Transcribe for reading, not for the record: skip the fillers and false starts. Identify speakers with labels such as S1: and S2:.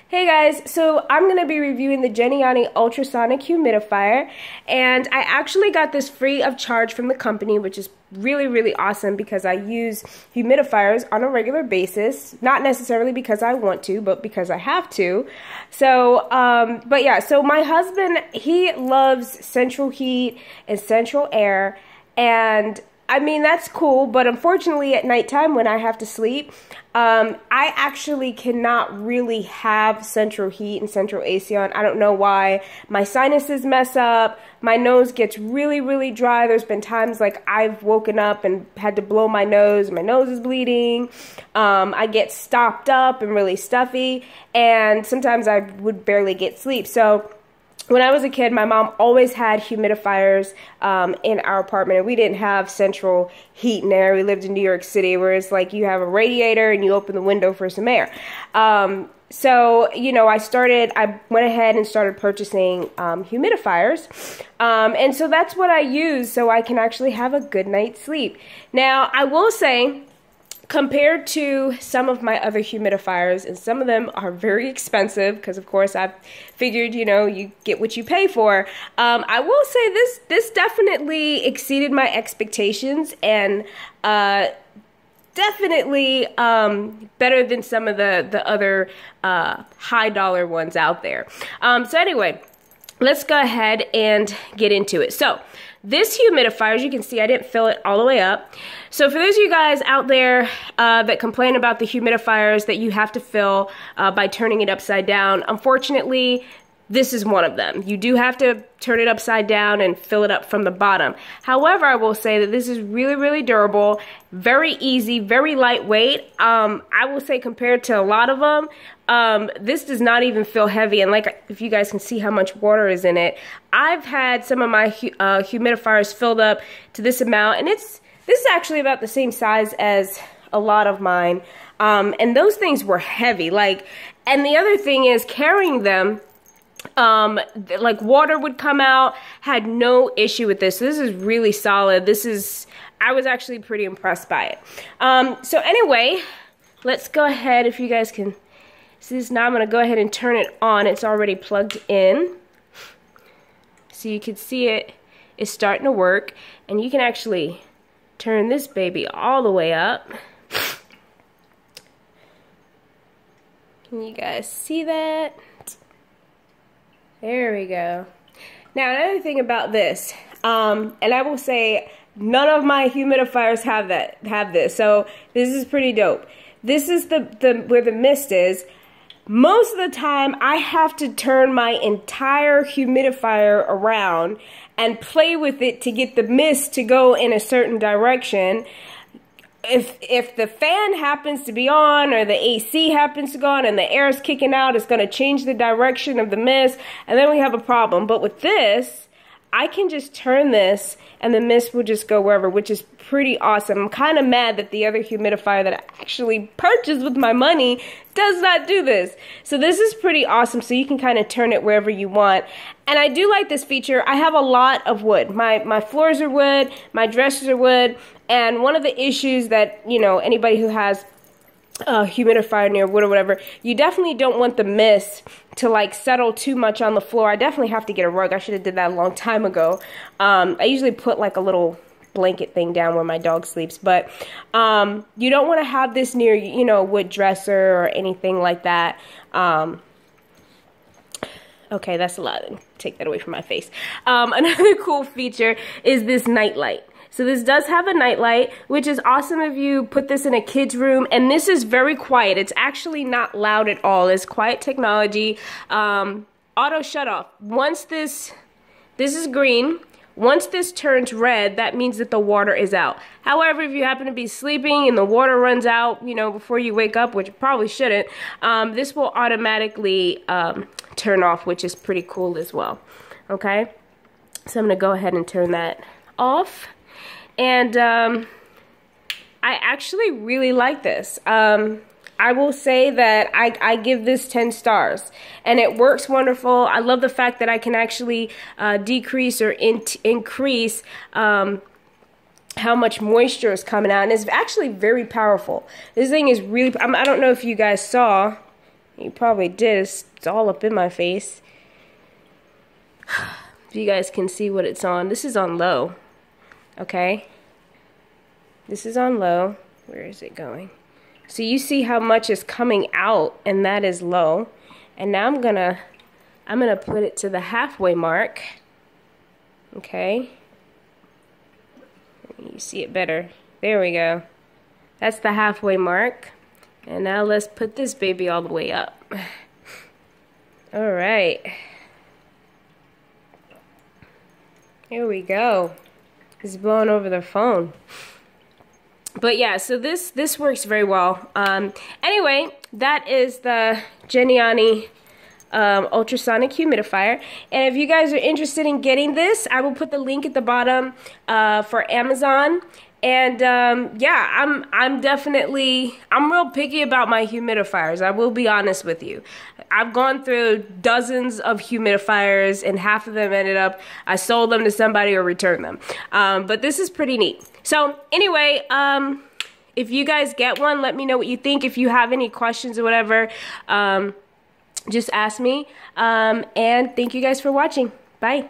S1: Hey guys, so I'm going to be reviewing the Geniani Ultrasonic Humidifier, and I actually got this free of charge from the company, which is really awesome because I use humidifiers on a regular basis, not necessarily because I want to, but because I have to. So, but yeah, so my husband, he loves central heat and central air, and I mean, that's cool, but unfortunately at nighttime when I have to sleep, I actually cannot really have central heat and central AC on. I don't know why. My sinuses mess up. My nose gets really dry. There's been times like I've woken up and had to blow my nose. My nose is bleeding. I get stopped up and really stuffy, and sometimes I would barely get sleep. So when I was a kid, my mom always had humidifiers in our apartment, and we didn't have central heat and air. We lived in New York City, where it's like you have a radiator and you open the window for some air. So, you know, I went ahead and started purchasing humidifiers, and so that's what I use so I can actually have a good night's sleep. Now, I will say, compared to some of my other humidifiers, and some of them are very expensive because, of course, I've figured, you know, you get what you pay for. I will say this definitely exceeded my expectations, and definitely better than some of the other high dollar ones out there. So anyway, let's go ahead and get into it. So this humidifier, as you can see, I didn't fill it all the way up. So for those of you guys out there that complain about the humidifiers that you have to fill by turning it upside down, unfortunately, this is one of them. You do have to turn it upside down and fill it up from the bottom. However, I will say that this is really durable, very easy, very lightweight. I will say compared to a lot of them, this does not even feel heavy. And like, if you guys can see how much water is in it, I've had some of my humidifiers filled up to this amount, and this is actually about the same size as a lot of mine. And those things were heavy. And the other thing is carrying them, like water would come out, had no issue with this. So this is really solid. I was actually pretty impressed by it. So anyway, let's go ahead, if you guys can see this now, I'm going to go ahead and turn it on. It's already plugged in. So you can see it is starting to work, and you can actually turn this baby all the way up. Can you guys see that? There we go. Now, another thing about this, and I will say none of my humidifiers have this, so this is pretty dope. This is where the mist is. Most of the time, I have to turn my entire humidifier around and play with it to get the mist to go in a certain direction. If the fan happens to be on, or the AC happens to go on and the air is kicking out, it's going to change the direction of the mist, and then we have a problem. But with this, I can just turn this and the mist will just go wherever, which is pretty awesome. I'm kind of mad that the other humidifier that I actually purchased with my money does not do this. So this is pretty awesome, so you can kind of turn it wherever you want. And I do like this feature. I have a lot of wood. My floors are wood, my dressers are wood, and one of the issues that, you know, anybody who has a humidifier near wood or whatever, you definitely don't want the mist to like settle too much on the floor. I definitely have to get a rug. I should have did that a long time ago. I usually put like a little blanket thing down where my dog sleeps, but you don't want to have this near, you know, wood dresser or anything like that. Okay, that's a lot. Take that away from my face. Another cool feature is this night light. So this does have a night light, which is awesome if you put this in a kid's room. And this is very quiet. It's actually not loud at all. It's quiet technology. Auto shut off. Once this is green. Once this turns red, that means that the water is out. However, if you happen to be sleeping and the water runs out, you know, before you wake up, which you probably shouldn't, this will automatically turn off, which is pretty cool as well. Okay, so I'm gonna go ahead and turn that off. And I actually really like this. I will say that I give this 10 stars, and it works wonderful. I love the fact that I can actually decrease or increase how much moisture is coming out, and it's actually very powerful. This thing is really, I don't know if you guys saw, You probably did. It's all up in my face. If you guys can see what it's on. This is on low. Okay? This is on low. Where is it going? So you see how much is coming out, and that is low. And now I'm gonna put it to the halfway mark. Okay? You see it better. There we go. That's the halfway mark. And now let's put this baby all the way up. All right. Here we go. It's blowing over the phone. But yeah, so this works very well. Anyway, that is the Geniani ultrasonic humidifier. And if you guys are interested in getting this, I will put the link at the bottom for Amazon. And yeah, I'm real picky about my humidifiers. I will be honest with you. I've gone through dozens of humidifiers, and half of them ended up, I sold them to somebody or returned them. But this is pretty neat. So anyway, if you guys get one, let me know what you think. If you have any questions or whatever, just ask me. And thank you guys for watching. Bye.